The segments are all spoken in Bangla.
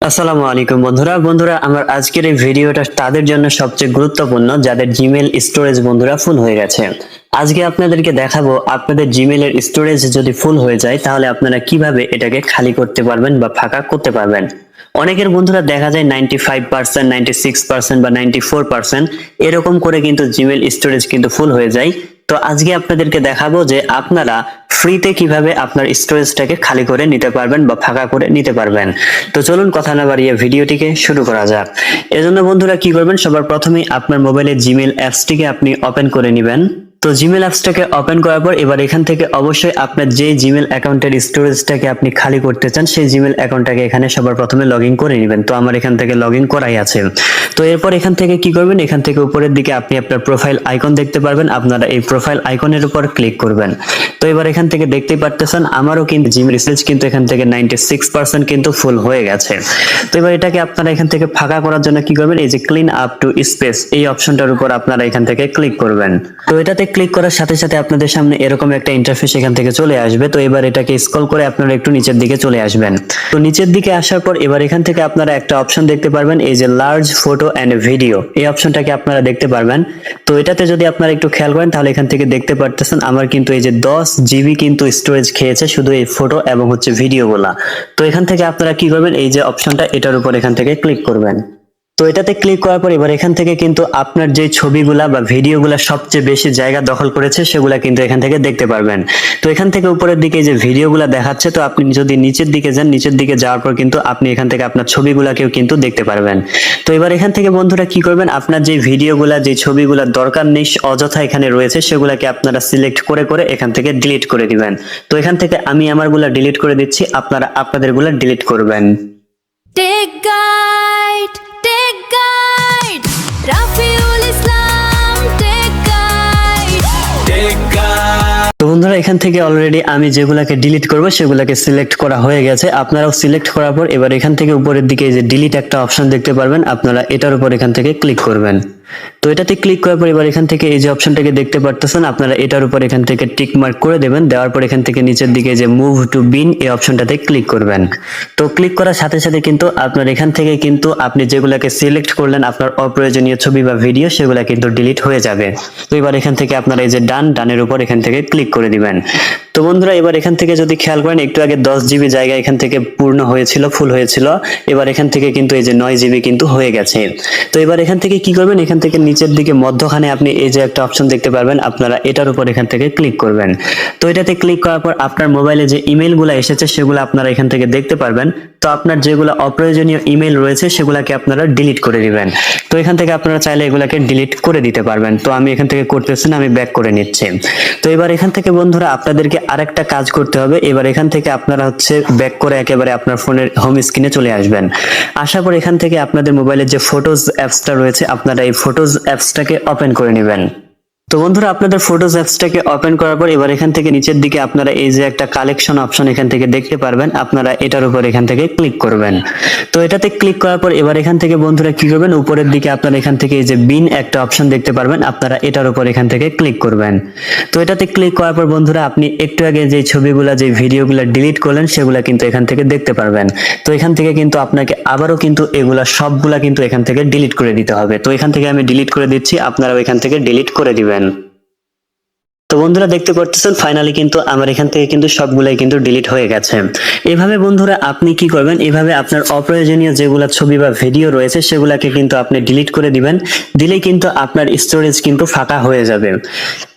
আসসালামু আলাইকুম বন্ধুরা আমার আজকের এই ভিডিওটা তাদের জন্য সবচেয়ে গুরুত্বপূর্ণ যাদের জিমেল স্টোরেজ বন্ধুরা ফুল হয়ে গেছে। আজকে আপনাদেরকে দেখাবো আপনাদের জিমেলের স্টোরেজ যদি ফুল হয়ে যায় তাহলে আপনারা কিভাবে এটাকে খালি করতে পারবেন বা ফাঁকা করতে পারবেন। অনেকের বন্ধুরা দেখা যায় 95%, 96% বা 94% এরকম করে কিন্তু জিমেল স্টোরেজ কিন্তু ফুল হয়ে যায়। তো আজকে আপনাদেরকে দেখাবো যে আপনারা ফ্রিতে কিভাবে আপনার স্টোরেজটাকে খালি করে নিতে পারবেন বা ফাঁকা করে নিতে পারবেন। তো চলুন কথা না বাড়িয়ে ভিডিওটিকে শুরু করা যাক। এজন্য বন্ধুরা কি করবেন, সবার প্রথমেই আপনার মোবাইলে জিমেল অ্যাপসটিকে আপনি ওপেন করে নেবেন। তো জিমেল অ্যাপসটাকে ওপেন করার পর এবার এখান থেকে অবশ্যই আপনার যে জিমেল অ্যাকাউন্টের স্টোরেজটাকে আপনি খালি করতে চান সেই জিমেল অ্যাকাউন্টটাকে এখানে সবার প্রথমে লগইন করে নেবেন। তো আমার এখান থেকে লগইন করাই আছে। তো এরপর এখান থেকে কি করবেন, এখান থেকে উপরের দিকে আপনি আপনার প্রোফাইল আইকন দেখতে পারবেন, আপনারা এই প্রোফাইল আইকনের উপর ক্লিক করবেন। তো এবার এখান থেকে দেখতেই পারতেছেন আমারও কিন্তু জিমেল স্টোরেজ কিন্তু এখান থেকে 96% কিন্তু ফুল হয়ে গেছে। তো এবার এটাকে আপনারা এখান থেকে ফাঁকা করার জন্য কি করবেন, এই যে ক্লিন আপ টু স্পেস এই অপশনটার উপর আপনারা এখান থেকে ক্লিক করবেন। তো এটাতে ক্লিক করার সাথে সাথে আপনাদের সামনে এরকম একটা ইন্টারফেস এখান থেকে চলে আসবে। তো এবার এটাকে স্ক্রল করে আপনারা একটু নিচের দিকে চলে আসবেন। তো নিচের দিকে আসার পর এবার এখান থেকে আপনারা একটা অপশন দেখতে পারবেন, এই যে লার্জ ফটো এন্ড ভিডিও এই অপশনটাকে আপনারা দেখতে পারবেন। তো এটাতে যদি আপনারা একটু খেয়াল করেন তাহলে এখান থেকে দেখতে পারতেছেন আমার কিন্তু এই যে 10 জিবি কিন্তু স্টোরেজ খেয়েছে শুধু এই ফটো এবং হচ্ছে ভিডিও গুলা। তো এখান থেকে আপনারা কি করবেন, এই যে অপশনটা এটার উপর এখান থেকে ক্লিক করবেন। তো এটাতে ক্লিক করার পর এবার এখান থেকে কিন্তু আপনার যে ছবিগুলা বা ভিডিওগুলা সবচেয়ে বেশি জায়গা দখল করেছে সেগুলা কিন্তু এখান থেকে দেখতে পারবেন। তো এখান থেকে উপরের দিকে যে ভিডিওগুলা দেখাচ্ছে, তো আপনি যদি নিচের দিকে যান, নিচের দিকে যাওয়ার পর কিন্তু আপনি এখান থেকে আপনার ছবিগুলাকেও কিন্তু দেখতে পারবেন। তো এবার এখান থেকে বন্ধুরা কি করবেন, আপনার যে ভিডিওগুলা যে ছবিগুলা দরকার নেই অযথা এখানে রয়েছে সেগুলাকে আপনারা সিলেক্ট করে করে এখান থেকে ডিলিট করে দিবেন। তো এখান থেকে আমি আমারগুলা ডিলিট করে দিচ্ছি, আপনারা আপনাদেরগুলা ডিলিট করবেন। Take guide, Rafiul Islam, take guide. তো বন্ধুরা এখান থেকে অলরেডি আমি যেগুলাকে ডিলিট করব সেগুলাকে সিলেক্ট করা হয়ে গেছে। আপনারাও সিলেক্ট করার পর এবার এখান থেকে উপরের দিকে এই যে ডিলিট একটা অপশন দেখতে পারবেন, আপনারা এটার উপর এখান থেকে ক্লিক করবেন। তো এটাতে ক্লিক করার পর এবার এখান থেকে এই যে অপশনটাকে দেখতে পারতেছেন, আপনারা এটার উপর এখান থেকে টিক মার্ক করে দেবেন। দেওয়ার পর এখান থেকে নিচের দিকে যে মুভ টু বিন এই অপশনটাতে ক্লিক করবেন। তো ক্লিক করার সাথে সাথে কিন্তু আপনার এখান থেকে কিন্তু আপনি যেগুলাকে সিলেক্ট করলেন আপনার অপ্রয়োজনীয় ছবি বা ভিডিও সেগুলা কিন্তু ডিলিট হয়ে যাবে। তো এবার এখান থেকে আপনারা এই যে ডানের উপর এখান থেকে ক্লিক করে দিবেন। তো বন্ধুরা এবার এখান থেকে যদি খেয়াল করেন একটু আগে 10 জিবি জায়গা এখান থেকে পূর্ণ হয়েছিল, ফুল হয়েছিল, এবার এখান থেকে কিন্তু এই যে 9 জিবি কিন্তু হয়ে গেছে। তো এবার এখান থেকে কি করবেন, এখান থেকে নিচের দিকে মধ্যখানে আপনি এই যে একটা অপশন দেখতে পারবেন, আপনারা এটার উপর এখান থেকে ক্লিক করবেন। তো এটাতে ক্লিক করার পর আপনার মোবাইলে যে ইমেলগুলো এসেছে সেগুলো আপনারা এখান থেকে দেখতে পারবেন। তো আপনার যেগুলো অপ্রয়োজনীয় ইমেল রয়েছে সেগুলোকে আপনারা ডিলিট করে দিবেন। তো এখান থেকে আপনারা চাইলে এগুলাকে ডিলিট করে দিতে পারবেন। তো আমি এখান থেকে করতেছি না, আমি ব্যাক করে নিচ্ছি। তো এবার এখান থেকে বন্ধুরা আপনাদেরকে আরেকটা কাজ করতে হবে। এবার এখান থেকে আপনারা হচ্ছে ব্যাক করে একেবারে আপনার ফোনের হোম স্ক্রিনে চলে আসবেন। আসার পর এখান থেকে আপনাদের মোবাইলের যে ফটোজ অ্যাপসটা রয়েছে আপনারা এই ফটোজ অ্যাপসটাকে ওপেন করে নেবেন। তো বন্ধুরা আপনাদের ফটোজ অ্যাপসটাকে ওপেন করার পর এবার এখান থেকে নিচের দিকে আপনারা এই যে একটা কালেকশন অপশন এখান থেকে দেখতে পারবেন, আপনারা এটার উপর এখান থেকে ক্লিক করবেন। তো এটাতে ক্লিক করার পর এবার এখান থেকে বন্ধুরা কি করবেন, উপরের দিকে আপনারা এখান থেকে এই যে বিন একটা অপশন দেখতে পারবেন, আপনারা এটার উপর এখান থেকে ক্লিক করবেন। তো এটাতে ক্লিক করার পর বন্ধুরা আপনি একটু আগে যে ছবিগুলা যে ভিডিওগুলা ডিলিট করলেন সেগুলা কিন্তু এখান থেকে দেখতে পারবেন। তো এখান থেকে কিন্তু আপনাকে আবারও কিন্তু এগুলা সবগুলা কিন্তু এখান থেকে ডিলিট করে দিতে হবে। তো এখান থেকে আমি ডিলিট করে দিচ্ছি, আপনারাও এখান থেকে ডিলিট করে দিবেন। তো বন্ধুরা দেখতে পাচ্ছেন ফাইনালি কিন্তু আমার এখান থেকে কিন্তু সবগুলাই কিন্তু ডিলিট হয়ে গেছে। এভাবে বন্ধুরা আপনি কি করবেন, এভাবে আপনার অপ্রয়োজনীয় যেগুলা ছবি বা ভিডিও রয়েছে সেগুলাকে কিন্তু আপনি ডিলিট করে দিবেন। দিলেই কিন্তু আপনার স্টোরেজ কিন্তু ফাঁকা হয়ে যাবে।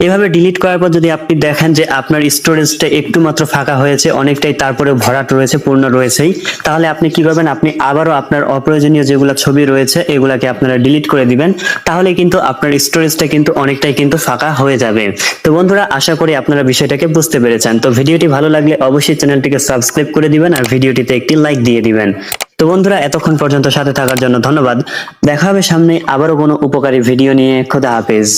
এভাবে ডিলিট করার পর যদি আপনি দেখেন যে আপনার স্টোরেজটা একটু মাত্র ফাঁকা হয়েছে, অনেকটাই তারপরে ভরাট রয়েছে, পূর্ণ রয়েছেই, তাহলে আপনি কি করবেন, আপনি আবারও আপনার অপ্রয়োজনীয় যেগুলা ছবি রয়েছে এগুলাকে আপনারা ডিলিট করে দিবেন। তাহলে কিন্তু আপনার স্টোরেজটা কিন্তু অনেকটাই কিন্তু ফাঁকা হয়ে যাবে। তো বন্ধুরা আশা করি আপনারা বিষয়টাকে বুঝতে পেরেছেন। তো ভিডিওটি ভালো লাগলে অবশ্যই চ্যানেলটিকে সাবস্ক্রাইব করে দিবেন আর ভিডিওটিতে একটি লাইক দিয়ে দিবেন। তো বন্ধুরা এতক্ষণ পর্যন্ত সাথে থাকার জন্য ধন্যবাদ। দেখা হবে সামনে আবারও কোনো উপকারী ভিডিও নিয়ে। খোদা হাফেজ।